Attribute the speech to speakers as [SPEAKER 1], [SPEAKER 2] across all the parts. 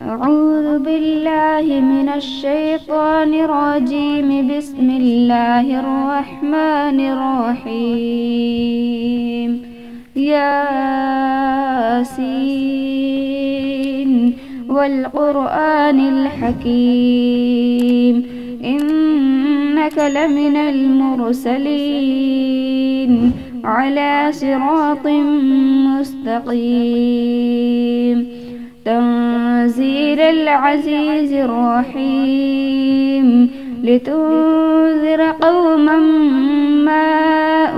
[SPEAKER 1] أعوذ بالله من الشيطان الرجيم. بسم الله الرحمن الرحيم. ياسين والقرآن الحكيم، إنك لمن المرسلين على صراط مستقيم. تنزيل العزيز الرحيم، لتنذر قوما ما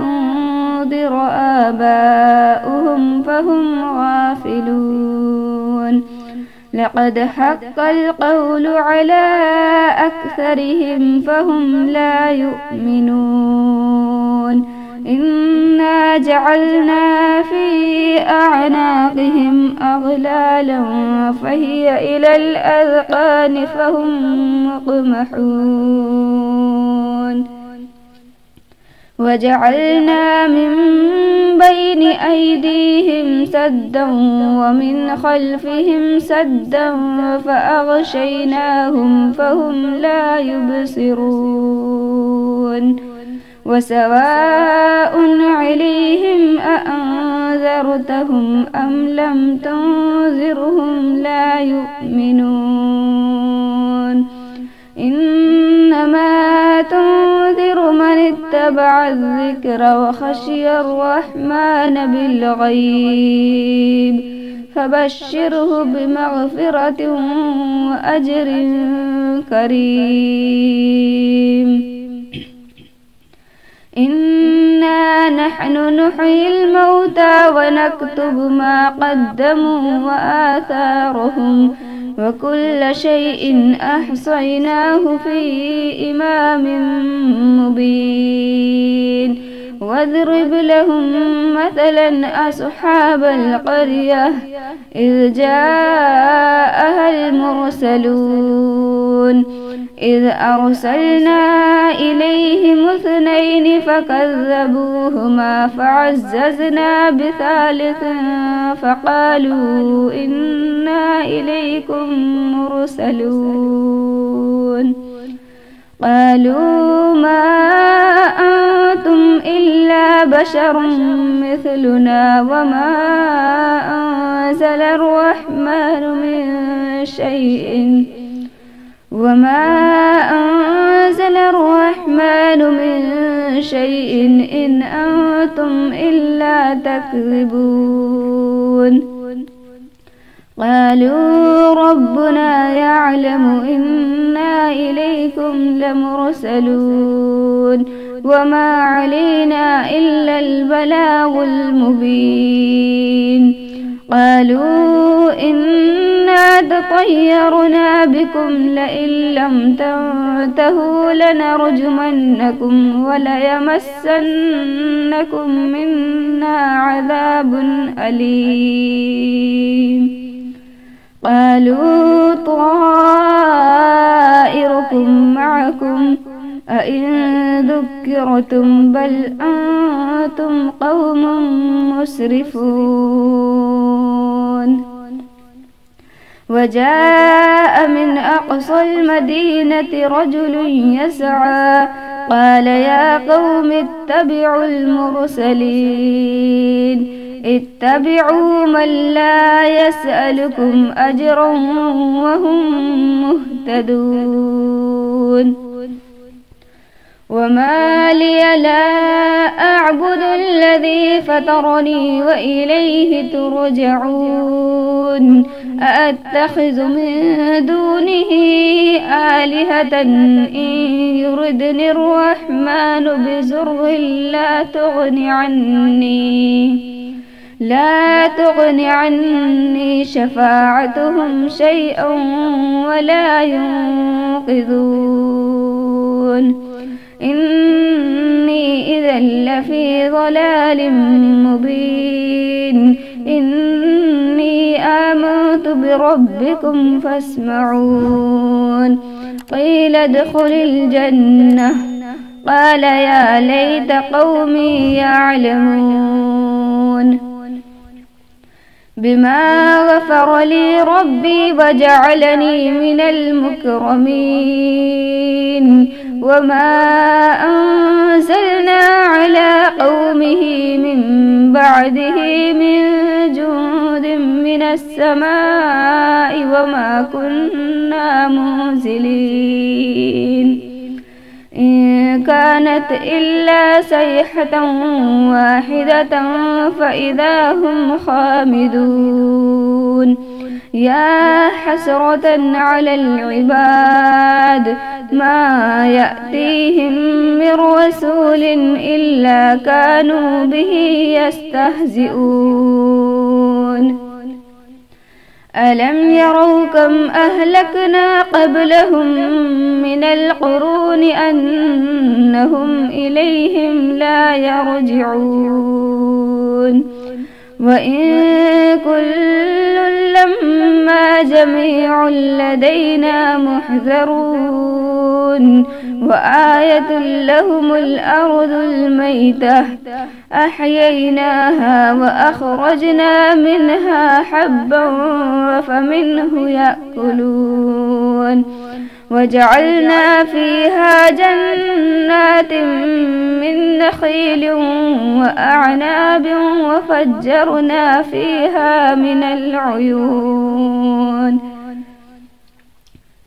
[SPEAKER 1] أنذر آباؤهم فهم غافلون. لقد حق القول على أكثرهم فهم لا يؤمنون. إنا جعلنا في أعناقهم أغلالا فهي إلى الأذقان فهم مقمحون. وجعلنا من بين أيديهم سدا ومن خلفهم سدا فأغشيناهم فهم لا يبصرون. وسواء عليهم أأنذرتهم أم لم تنذرهم لا يؤمنون. إنما تنذر من اتبع الذكر وخشي الرحمن بالغيب، فبشره بمغفرة وأجر كريم. إنا نحن نحيي الموتى ونكتب ما قدموا وآثارهم، وكل شيء أحصيناه في إمام مبين. واضرب لهم مثلا أصحاب القرية إذ جاءها المرسلون، إذ أرسلنا إليهم 2 فكذبوهما فعززنا بثالث فقالوا إنا إليكم مرسلون. قالوا ما أنتم إلا بشر مثلنا وما أنزل الرحمن من شيء إن أنتم إلا تكذبون. قالوا ربنا يعلم إنا إليكم لمرسلون وما علينا إلا البلاغ المبين. قالوا إنا تطيرنا بكم لئن لم تنتهوا لنرجمنكم وليمسنكم منا عذاب أليم. قالوا طائركم معكم أئن ذكرتم بل أنتم قوم مسرفون. وجاء من أقصى المدينة رجل يسعى قال يا قوم اتبعوا المرسلين، اتبعوا من لا يسألكم أجرا وهم مهتدون. وما لي لا أعبد الذي فطرني وإليه ترجعون. أأتخذ من دونه آلهة إن يردني الرحمن بضر لا تغن عني شفاعتهم شيئا ولا ينقذون. إني إذا لفي ضلال مبين. إني آمنت بربكم فاسمعون. قيل ادخل الجنة قال يا ليت قومي يعلمون. بما غفر لي ربي وجعلني من المكرمين. وما أنزلنا على قومه من بعده من جند من السماء وما كنا منزلين. إن كانت إلا صيحة واحدة فإذا هم خامدون. يا حسرة على العباد ما يأتيهم من رسول إلا كانوا به يستهزئون. ألم يروا كم أهلكنا قبلهم من القرون أنهم إليهم لا يرجعون. وإن كل لما جميع لدينا محذرون. وآية لهم الأرض الميتة أحييناها وأخرجنا منها حبا فمنه يأكلون. وجعلنا فيها جنات من نخيل وأعناب وفجرنا فيها من العيون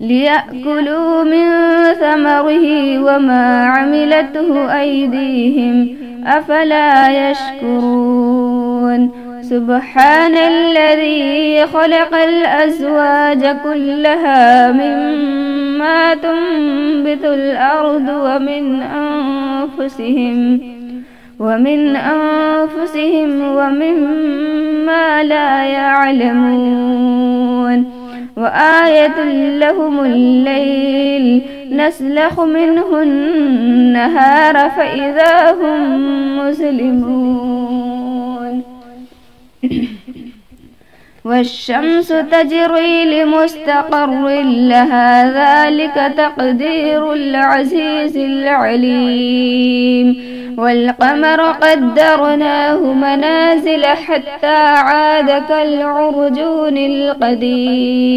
[SPEAKER 1] ليأكلوا من ثمره وما عملته أيديهم أفلا يشكرون. سبحان الذي خلق الأزواج كلها مما تنبت الأرض ومن أنفسهم ومما لا يعلمون. وآية لهم الليل نسلخ منه النهار فإذا هم مسلمون. والشمس تجري لمستقر لها ذلك تقدير العزيز العليم. والقمر قدرناه منازل حتى عاد كالعرجون القديم.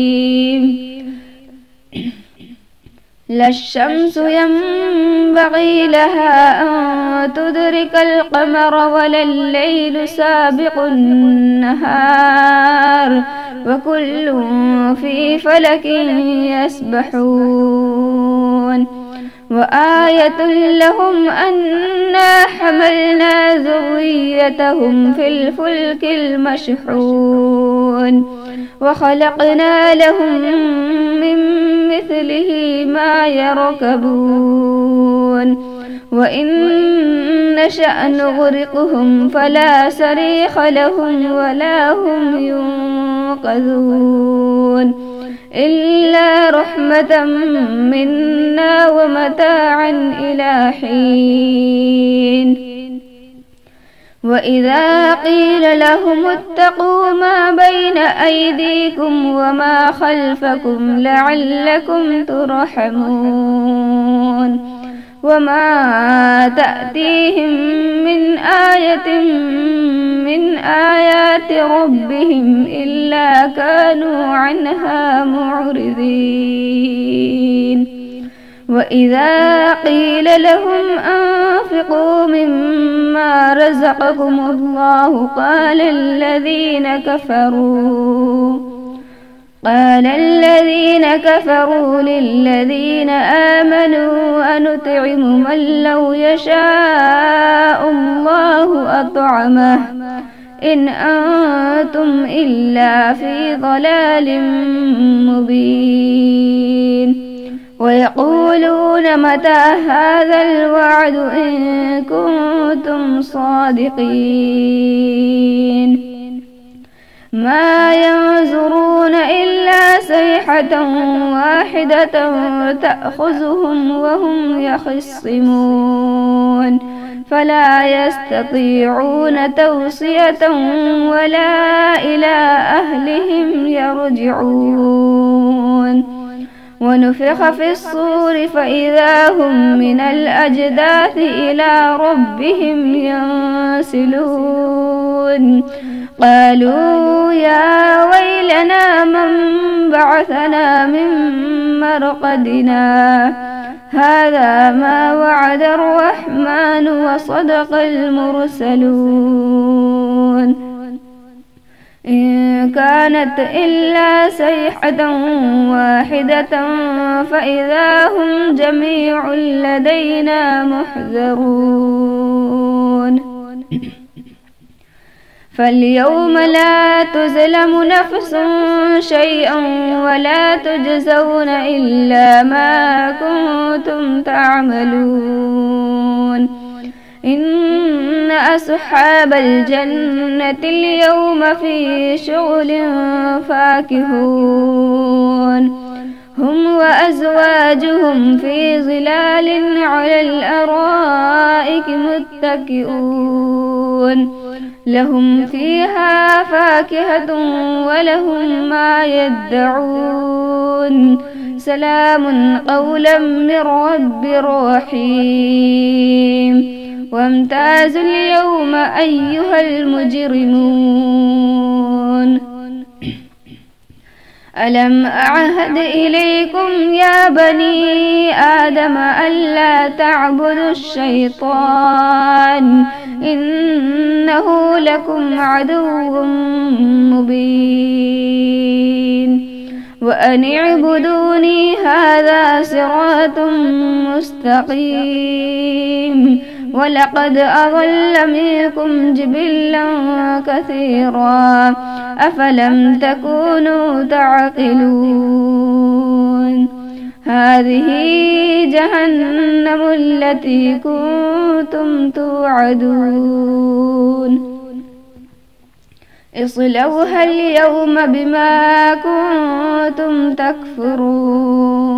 [SPEAKER 1] لا الشمس ينبغي لها أن تدرك القمر ولا الليل سابق النهار وكل في فلك يسبحون. وآية لهم أنا حملنا ذريتهم في الفلك المشحون وخلقنا لهم من مثله ما يركبون. وإن نشأ نغرقهم فلا صريخ لهم ولا هم ينقذون إلا رحمة منا ومتاعا إلى حين. وإذا قيل لهم اتقوا ما بين أيديكم وما خلفكم لعلكم ترحمون. وما تأتيهم من آية من آيات ربهم إلا كانوا عنها معرضين. وإذا قيل لهم أنفقوا مما رزقكم الله قال الذين كفروا للذين آمنوا أنطعم من لو يشاء الله أطعمه إن أنتم إلا في ضلال مبين. ويقولون متى هذا الوعد إن كنتم صادقين. ما ينظرون إلا صيحة واحدة تأخذهم وهم يخصمون فلا يستطيعون توصية ولا إلى أهلهم يرجعون. ونفخ في الصور فإذا هم من الأجداث إلى ربهم ينسلون. قالوا يا ويلنا من بعثنا من مرقدنا هذا ما وعد الرحمن وصدق المرسلون إن كانت إلا صيحة واحدة فإذا هم جميع لدينا محذرون فاليوم لا تظلم نفس شيئا ولا تجزون إلا ما كنتم تعملون إن أصحاب الجنة اليوم في شغل فاكهون هم وأزواجهم في ظلال على الأرائك متكئون لهم فيها فاكهة ولهم ما يدعون سلام قولا من رب رحيم وامتازوا اليوم أيها المجرمون ألم أعهد إليكم يا بني آدم ألا تعبدوا الشيطان إنه لكم عدو مبين وأن اعبدوني هذا صراط مستقيم ولقد أضل منكم جبلا كثيرا أفلم تكونوا تعقلون هذه جهنم التي كنتم توعدون اصلوها اليوم بما كنتم تكفرون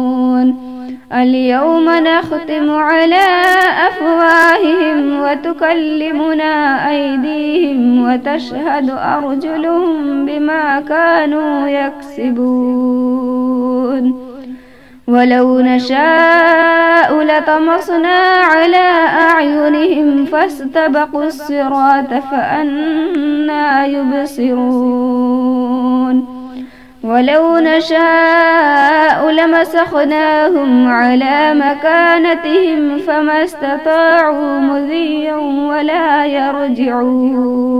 [SPEAKER 1] اليوم نختم على أفواههم وتكلمنا أيديهم وتشهد أرجلهم بما كانوا يكسبون ولو نشاء لطمسنا على أعينهم فاستبقوا الصراط فأنى يبصرون ولو نشاء لمسخناهم على مكانتهم فما استطاعوا مضيا ولا يرجعون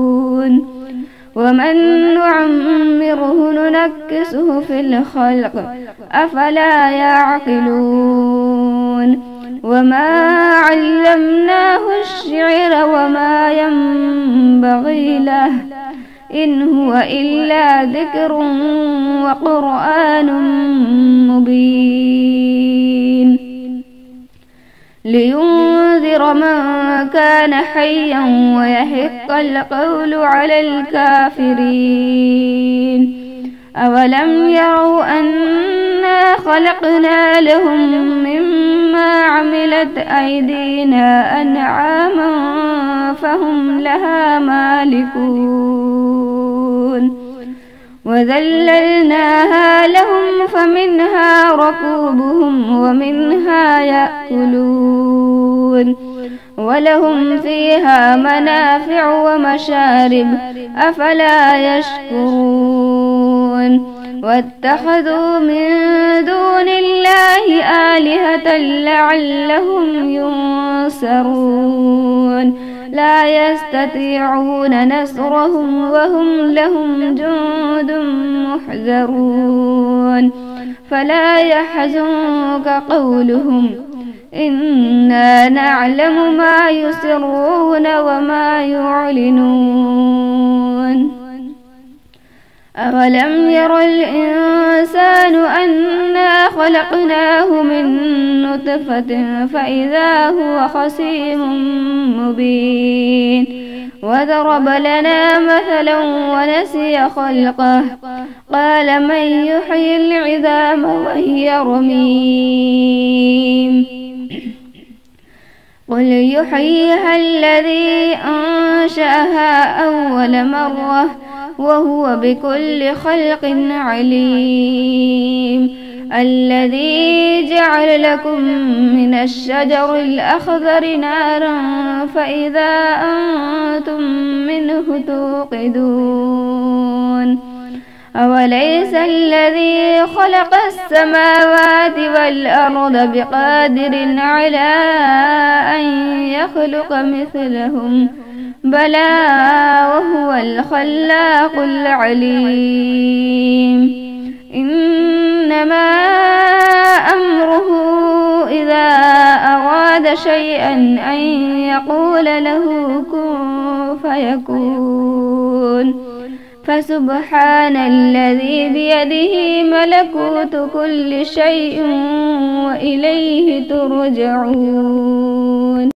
[SPEAKER 1] ومن نعمره ننكسه في الخلق أفلا يعقلون وما علمناه الشعر وما ينبغي له إن هو إلا ذكر وقرآن مبين لينذر من كان حيا ويحق القول على الكافرين أولم يروا أنا خلقنا لهم مما عملت أيدينا أنعاما فهم لها مالكون وذللناها لهم فمنها ركوبهم ومنها يأكلون ولهم فيها منافع ومشارب أفلا يشكرون واتخذوا من دون الله آلهة لعلهم ينصرون لا يستطيعون نصرهم وهم لهم جند محذرون فلا يحزنك قولهم إنا نعلم ما يسرون وما يعلنون أولم ير الإنسان أنا خلقناه من نطفة فإذا هو خصيم مبين وضرب لنا مثلا ونسي خلقه قال من يحيي العظام وهي رميم قل يحييها الذي أنشأها أول مرة وهو بكل خلق عليم الذي جعل لكم من الشجر الأخضر نارا فإذا أنتم منه توقدون أوليس الذي خلق السماوات والأرض بقادر على أن يخلق مثلهم بلى وهو الخلاق العليم إنما أمره إذا أراد شيئا أن يقول له كن فيكون فسبحان الذي بيده ملكوت كل شيء وإليه ترجعون.